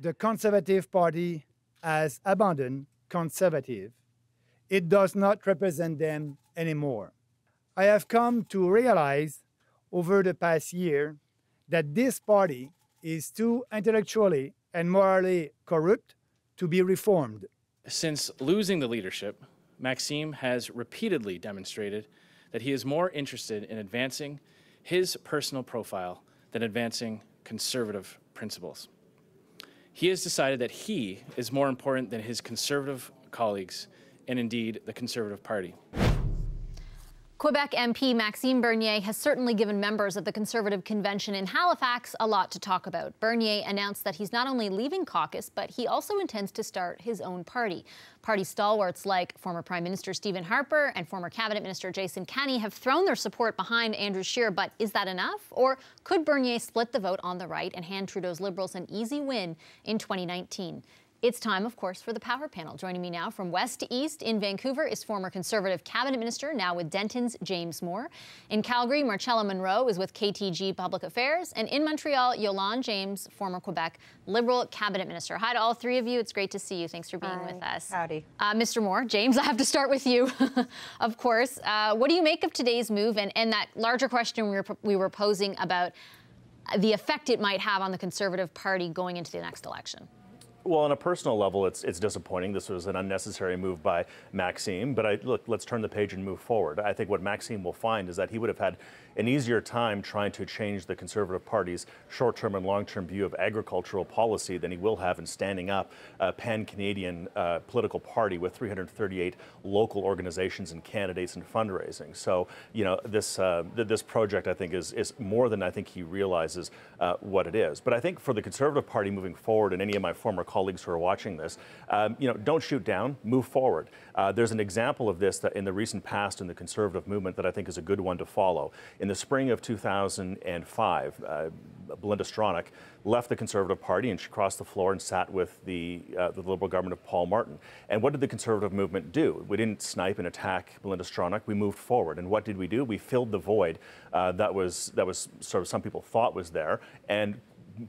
the Conservative Party has abandoned conservative. It does not represent them anymore. I have come to realize over the past year that this party is too intellectually and morally corrupt to be reformed. Since losing the leadership, Maxime has repeatedly demonstrated that he is more interested in advancing his personal profile than advancing conservative principles. He has decided that he is more important than his conservative colleagues and indeed the Conservative Party. Quebec MP Maxime Bernier has certainly given members of the Conservative Convention in Halifax a lot to talk about. Bernier announced that he's not only leaving caucus, but he also intends to start his own party. Party stalwarts like former Prime Minister Stephen Harper and former Cabinet Minister Jason Kenney have thrown their support behind Andrew Scheer, but is that enough? Or could Bernier split the vote on the right and hand Trudeau's Liberals an easy win in 2019? It's time, of course, for the Power Panel. Joining me now from west to east in Vancouver is former Conservative Cabinet Minister, now with Denton's James Moore. In Calgary, Marcella Munro is with KTG Public Affairs. And in Montreal, Yolande James, former Quebec Liberal Cabinet Minister. Hi to all three of you. It's great to see you. Thanks for being with us. Howdy. Mr. Moore, James, I have to start with you, of course. What do you make of today's move and that larger question we were posing about the effect it might have on the Conservative Party going into the next election? Well, on a personal level, it's disappointing. This was an unnecessary move by Maxime. But look, let's turn the page and move forward. I think what Maxime will find is that he would have had an easier time trying to change the Conservative Party's short-term and long-term view of agricultural policy than he will have in standing up a pan-Canadian political party with 338 local organizations and candidates and fundraising. So, you know, this project, I think, is more than I think he realizes what it is. But I think for the Conservative Party moving forward, and any of my former colleagues who are watching this, you know, don't shoot down, move forward. There's an example of this that in the recent past in the Conservative movement that I think is a good one to follow. In the spring of 2005, Belinda Stronach left the Conservative Party and she crossed the floor and sat with the Liberal government of Paul Martin. And what did the Conservative movement do? We didn't snipe and attack Belinda Stronach. We moved forward. And what did we do? We filled the void that was sort of some people thought was there and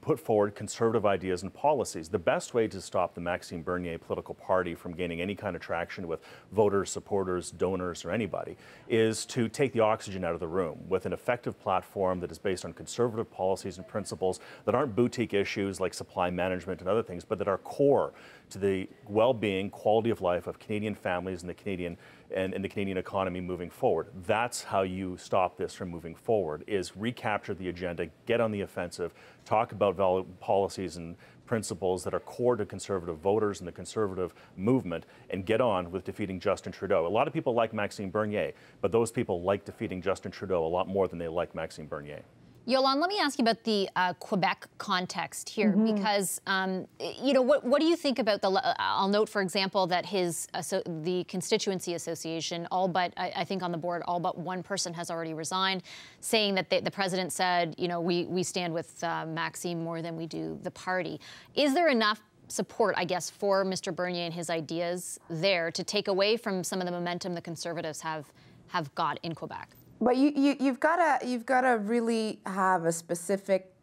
put forward conservative ideas and policies. The best way to stop the Maxime Bernier political party from gaining any kind of traction with voters, supporters, donors, or anybody is to take the oxygen out of the room with an effective platform that is based on conservative policies and principles that aren't boutique issues like supply management and other things, but that are core to the well-being, quality of life of Canadian families and the Canadian economy moving forward. That's how you stop this from moving forward, is recapture the agenda, get on the offensive, talk about policies and principles that are core to Conservative voters and the Conservative movement, and get on with defeating Justin Trudeau. A lot of people like Maxime Bernier, but those people like defeating Justin Trudeau a lot more than they like Maxime Bernier. Yolande, let me ask you about the Quebec context here, because, you know, what do you think about I'll note, for example, that the constituency association, I think on the board, all but one person has already resigned, saying that the president said, you know, we stand with Maxime more than we do the party. Is there enough support, I guess, for Mr. Bernier and his ideas there to take away from some of the momentum the Conservatives have got in Quebec? But you've got to really have a specific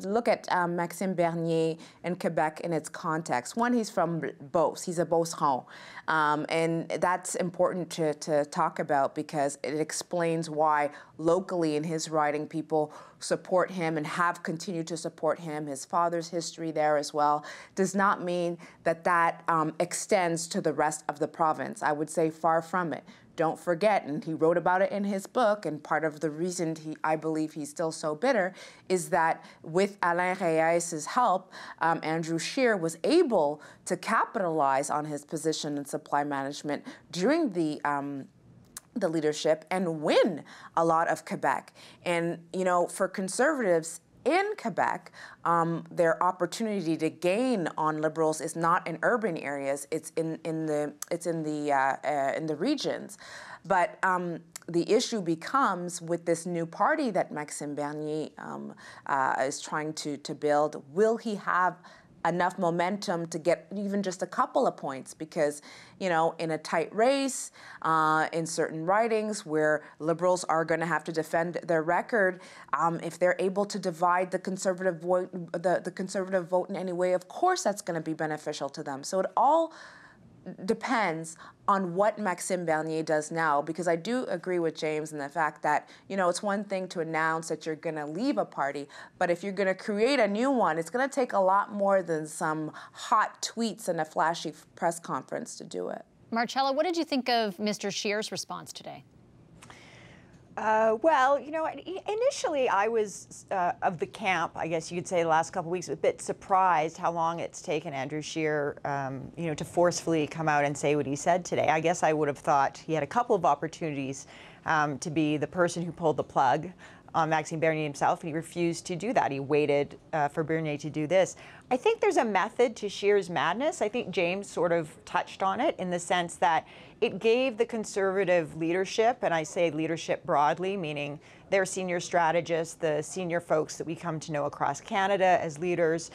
look at Maxime Bernier and Quebec in its context. One, he's from Beauce. He's a Beauceron. And that's important to talk about because it explains why locally in his riding people support him and have continued to support him. His father's history there as well does not mean that extends to the rest of the province. I would say far from it. Don't forget, and he wrote about it in his book, and part of the reason I believe he's still so bitter is that with Alain Reyes' help, Andrew Scheer was able to capitalize on his position in supply management during the leadership and win a lot of Quebec. And, you know, for Conservatives in Quebec, their opportunity to gain on Liberals is not in urban areas; it's in the regions. But the issue becomes with this new party that Maxime Bernier is trying to build: will he have enough momentum to get even just a couple of points, because, you know, in a tight race, in certain ridings where Liberals are going to have to defend their record, if they're able to divide the Conservative vote, the Conservative vote in any way, of course that's going to be beneficial to them. So it all depends on what Maxime Bernier does now, because I do agree with James in the fact that, you know, it's one thing to announce that you're going to leave a party, but if you're going to create a new one, it's going to take a lot more than some hot tweets and a flashy press conference to do it. Marcella, what did you think of Mr. Scheer's response today? Well, you know, initially I was of the camp, I guess you could say, the last couple of weeks, a bit surprised how long it's taken Andrew Scheer, you know, to forcefully come out and say what he said today. I guess I would have thought he had a couple of opportunities to be the person who pulled the plug on Maxime Bernier himself, and he refused to do that. He waited for Bernier to do this. I think there's a method to Scheer's madness. I think James sort of touched on it in the sense that it gave the Conservative leadership, and I say leadership broadly, meaning their senior strategists, the senior folks that we come to know across Canada as leaders,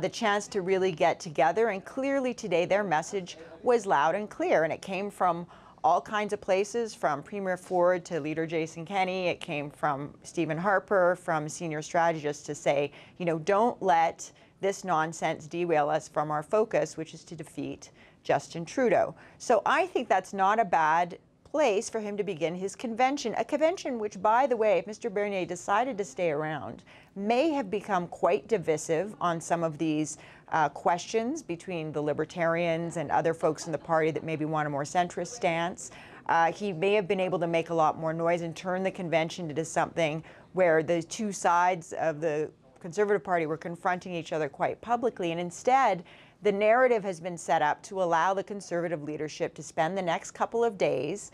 the chance to really get together. And clearly today their message was loud and clear, and it came from all kinds of places, from Premier Ford to Leader Jason Kenney. It came from Stephen Harper, from senior strategists, to say, you know, don't let this nonsense derail us from our focus, which is to defeat Justin Trudeau. So I think that's not a bad place for him to begin his convention, a convention which, by the way, if Mr. Bernier decided to stay around, may have become quite divisive on some of these questions between the Libertarians and other folks in the party that maybe want a more centrist stance. He may have been able to make a lot more noise and turn the convention into something where the two sides of the Conservative Party were confronting each other quite publicly, and instead the narrative has been set up to allow the Conservative leadership to spend the next couple of days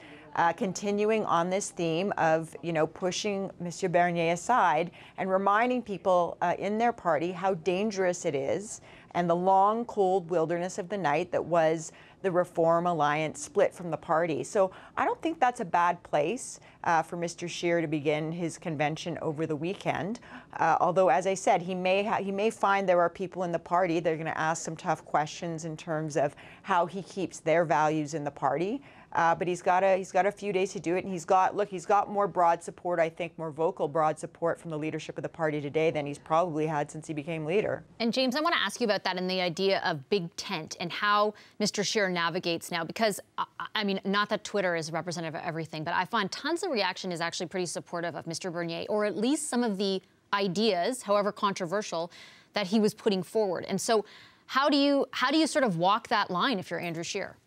continuing on this theme of, you know, pushing Mr. Bernier aside and reminding people in their party how dangerous it is, and the long, cold wilderness of the night that was the Reform Alliance split from the party. So I don't think that's a bad place for Mr. Scheer to begin his convention over the weekend. Although, as I said, he may find there are people in the party that are going to ask some tough questions in terms of how he keeps their values in the party. But he's got a few days to do it, and he's got more broad support, I think, more vocal broad support from the leadership of the party today than he's probably had since he became leader. And James, I want to ask you about that and the idea of big tent and how Mr. Scheer navigates now, because I mean, not that Twitter is representative of everything, but I find tons of reaction is actually pretty supportive of Mr. Bernier, or at least some of the ideas, however controversial, that he was putting forward. And so how do you sort of walk that line if you're Andrew Scheer?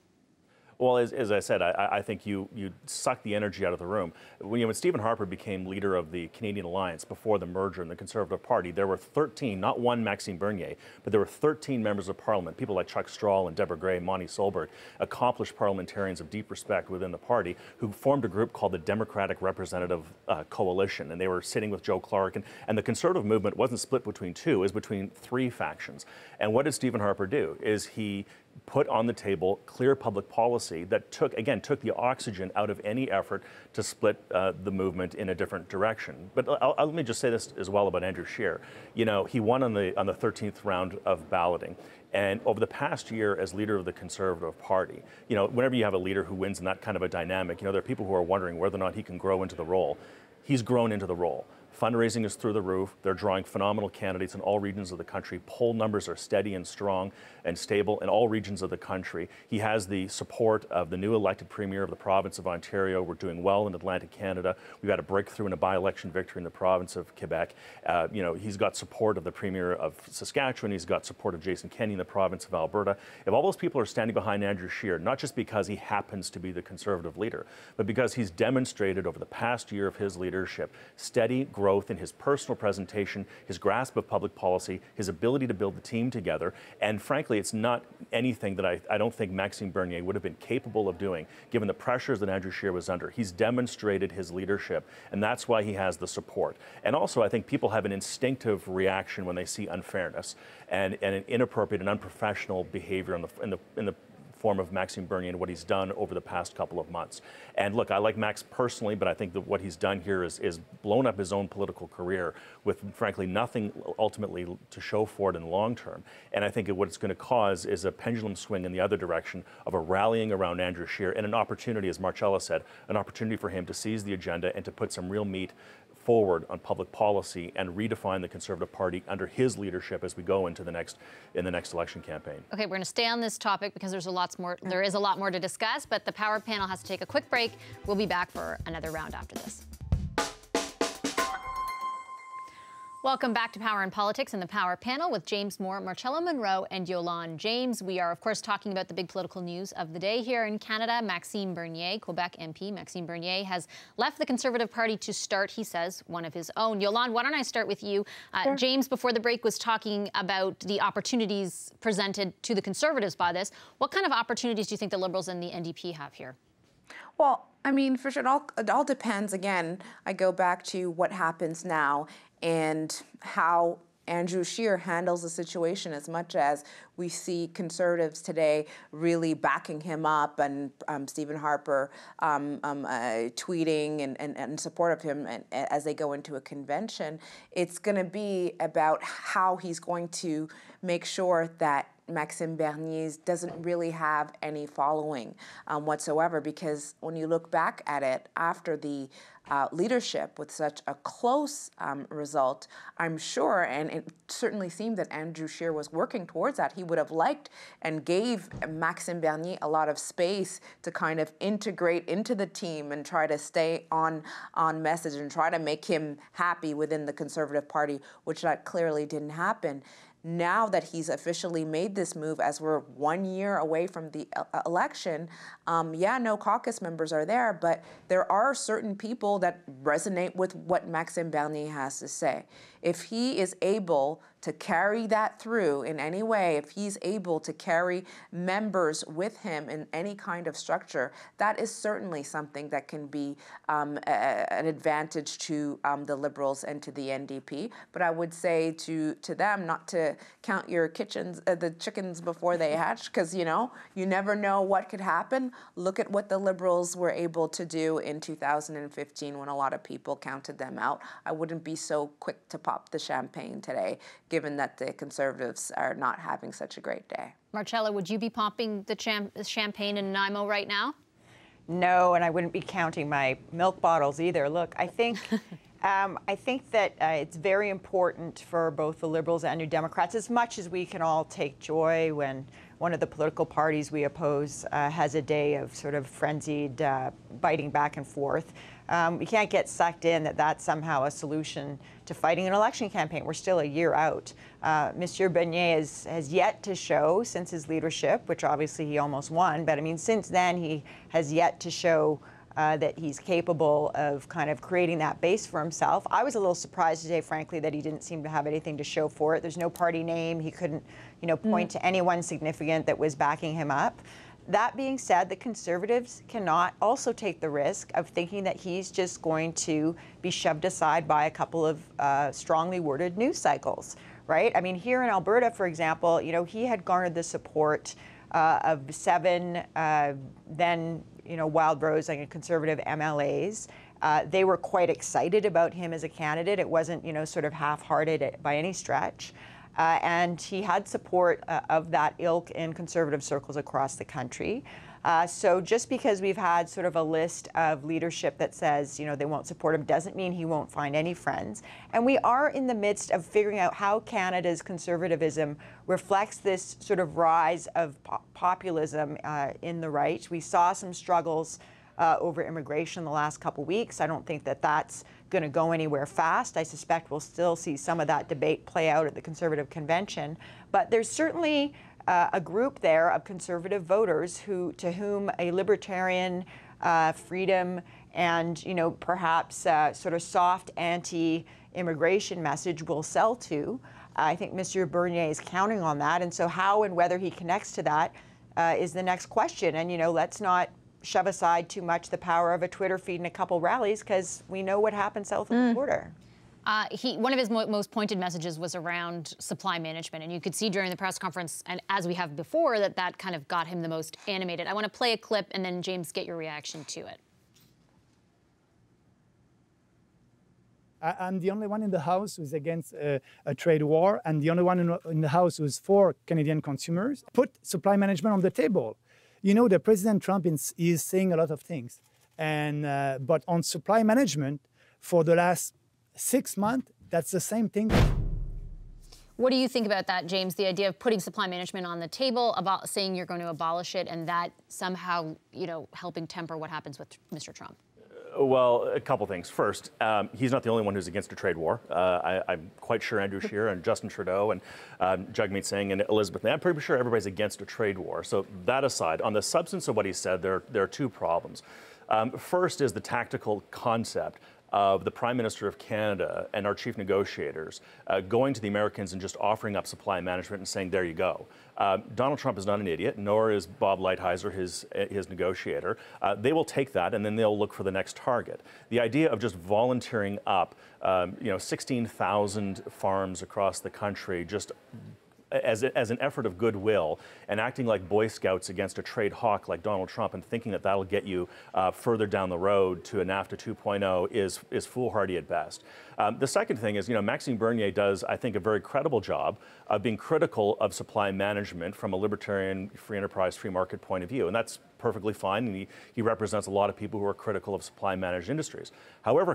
Well, as I said, I think you suck the energy out of the room. When Stephen Harper became leader of the Canadian Alliance before the merger in the Conservative Party, there were 13, not one Maxime Bernier, but there were 13 members of Parliament, people like Chuck Strahl and Deborah Gray, Monty Solberg, accomplished parliamentarians of deep respect within the party, who formed a group called the Democratic Representative Coalition, and they were sitting with Joe Clark, and the Conservative movement wasn't split between two, it was between three factions. And what did Stephen Harper do? Is he put on the table clear public policy that took the oxygen out of any effort to split the movement in a different direction. But let me just say this as well about Andrew Scheer. You know, he won on the 13th round of balloting. And over the past year as leader of the Conservative Party, you know, whenever you have a leader who wins in that kind of a dynamic, you know, there are people who are wondering whether or not he can grow into the role. He's grown into the role. Fundraising is through the roof. They're drawing phenomenal candidates in all regions of the country. Poll numbers are steady and strong and stable in all regions of the country. He has the support of the new elected Premier of the province of Ontario. We're doing well in Atlantic Canada. We've had a breakthrough in a by-election victory in the province of Quebec. You know, he's got support of the Premier of Saskatchewan. He's got support of Jason Kenney in the province of Alberta. If all those people are standing behind Andrew Scheer, not just because he happens to be the Conservative leader, but because he's demonstrated over the past year of his leadership steady growth in his personal presentation, his grasp of public policy, his ability to build the team together, and frankly, it's not anything that I don't think Maxime Bernier would have been capable of doing, given the pressures that Andrew Scheer was under. He's demonstrated his leadership, and that's why he has the support. And also, I think people have an instinctive reaction when they see unfairness and an inappropriate and unprofessional behavior in the form of Maxime Bernier and what he's done over the past couple of months. And look, I like Max personally, but I think that what he's done here is blown up his own political career with, frankly, nothing ultimately to show for it in the long term. And I think what it's going to cause is a pendulum swing in the other direction of a rallying around Andrew Scheer and an opportunity, as Marcella said, an opportunity for him to seize the agenda and to put some real meat forward on public policy and redefine the Conservative Party under his leadership as we go into the next election campaign. Okay, we're going to stay on this topic because there is a lot more to discuss, but the Power panel has to take a quick break. We'll be back for another round after this. Welcome back to Power and Politics and the Power Panel with James Moore, Marcella, Munro, and Yolande. James, we are, of course, talking about the big political news of the day here in Canada. Maxime Bernier, Quebec MP Maxime Bernier, has left the Conservative Party to start, he says, one of his own. Yolande, why don't I start with you? Sure. James, before the break, was talking about the opportunities presented to the Conservatives by this. What kind of opportunities do you think the Liberals and the NDP have here? Well, I mean, for sure, it all depends. Again, I go back to what happens now and how Andrew Scheer handles the situation, as much as we see Conservatives today really backing him up and Stephen Harper tweeting and in support of him as they go into a convention. It's going to be about how he's going to make sure that Maxime Bernier doesn't really have any following whatsoever, because when you look back at it after the leadership with such a close result, I'm sure, and it certainly seemed that Andrew Scheer was working towards that. He would have liked and gave Maxime Bernier a lot of space to kind of integrate into the team and try to stay on message and try to make him happy within the Conservative Party, which that clearly didn't happen. Now that he's officially made this move, as we're 1 year away from the election, no caucus members are there, but there are certain people that resonate with what Maxime Bernier has to say. If he is able to carry that through in any way, if he's able to carry members with him in any kind of structure, that is certainly something that can be an advantage to the Liberals and to the NDP. But I would say to them not to count your the chickens before they hatch, because you never know what could happen. Look at what the Liberals were able to do in 2015 when a lot of people counted them out. I wouldn't be so quick to pop the champagne today, given that the Conservatives are not having such a great day. Marcella, would you be popping the champagne in Nanaimo right now? No, and I wouldn't be counting my milk bottles either. Look, I think that it's very important for both the Liberals and New Democrats, as much as we can all take joy when one of the political parties we oppose has a day of sort of frenzied biting back and forth. We can't get sucked in that that's somehow a solution to fighting an election campaign. We're still a year out. Monsieur Bernier has yet to show, since his leadership, which obviously he almost won, but I mean, since then he has yet to show that he's capable of kind of creating that base for himself. I was a little surprised today, frankly, that he didn't seem to have anything to show for it. There's no party name. He couldn't, point to anyone significant that was backing him up. That being said, the Conservatives cannot also take the risk of thinking that he's just going to be shoved aside by a couple of strongly worded news cycles, right? I mean, here in Alberta, for example, he had garnered the support of 7 then Wildrose and Conservative MLAs. They were quite excited about him as a candidate. It wasn't, sort of half-hearted by any stretch. And he had support of that ilk in Conservative circles across the country. So just because we've had sort of a list of leadership that says, they won't support him, doesn't mean he won't find any friends. And we are in the midst of figuring out how Canada's conservatism reflects this sort of rise of populism in the right. We saw some struggles over immigration the last couple weeks. I don't think that that's going to go anywhere fast. I suspect we'll still see some of that debate play out at the Conservative Convention. But there's certainly a group there of Conservative voters to whom a libertarian freedom and perhaps sort of soft anti-immigration message will sell to. I think Mr. Bernier is counting on that, and so how and whether he connects to that is the next question. And let's not shove aside too much the power of a Twitter feed and a couple rallies, because we know what happened south of the border. One of his most pointed messages was around supply management, and you could see during the press conference, and as we have before, that kind of got him the most animated. I want to play a clip, and then, James, get your reaction to it. I'm the only one in the House who's against a trade war, and the only one in the House who's for Canadian consumers. Put supply management on the table. You know, the President Trump is saying a lot of things, and but on supply management, for the last 6 months, that's the same thing. What do you think about that, James? The idea of putting supply management on the table, about saying you're going to abolish it, and that somehow, helping temper what happens with Mr. Trump? Well, a couple things. First, he's not the only one who's against a trade war. I'm quite sure Andrew Scheer and Justin Trudeau and Jagmeet Singh and Elizabeth May, I'm pretty sure everybody's against a trade war. So that aside, on the substance of what he said, there are two problems. First is the tactical concept of the Prime Minister of Canada and our chief negotiators going to the Americans and just offering up supply management and saying, there you go. Donald Trump is not an idiot, nor is Bob Lighthizer, his negotiator. They will take that and then they'll look for the next target. The idea of just volunteering up, 16,000 farms across the country, just as an effort of goodwill and acting like Boy Scouts against a trade hawk like Donald Trump and thinking that that'll get you further down the road to a NAFTA 2.0 is foolhardy at best. The second thing is, Maxime Bernier does, I think, a very credible job of being critical of supply management from a libertarian, free enterprise, free market point of view. And that's perfectly fine. And he represents a lot of people who are critical of supply managed industries. However,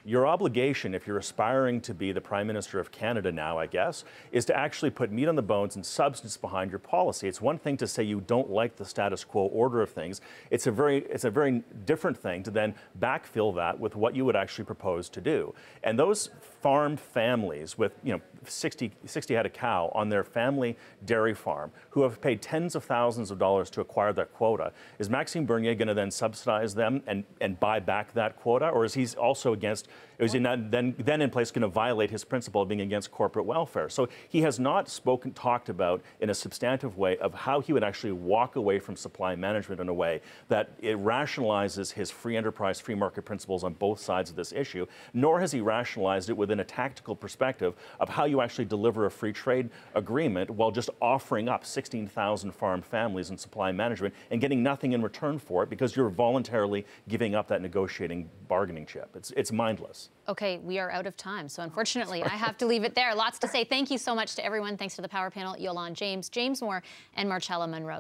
your obligation, if you're aspiring to be the Prime Minister of Canada now, I guess, is to actually put meat on the bones and substance behind your policy. It's one thing to say you don't like the status quo order of things. It's a very different thing to then backfill that with what you would actually propose to do. And those farm families with 60 head of cow on their family dairy farm who have paid tens of thousands of dollars to acquire that quota, is Maxime Bernier going to then subsidize them and buy back that quota, or is he also against? Is he not then in place going to violate his principle of being against corporate welfare? So he has not talked about in a substantive way of how he would actually walk away from supply management in a way that it rationalizes his free enterprise, free market principles on both sides of this issue, nor has he rationalized it within a tactical perspective of how you actually deliver a free trade agreement while just offering up 16,000 farm families in supply management and getting nothing in return for it because you're voluntarily giving up that negotiating bargaining chip. It's mindless. Okay, we are out of time, so unfortunately I have to leave it there. Lots to say. Thank you so much to everyone. Thanks to the power panel, Yolande, James Moore, and Marcella Munro.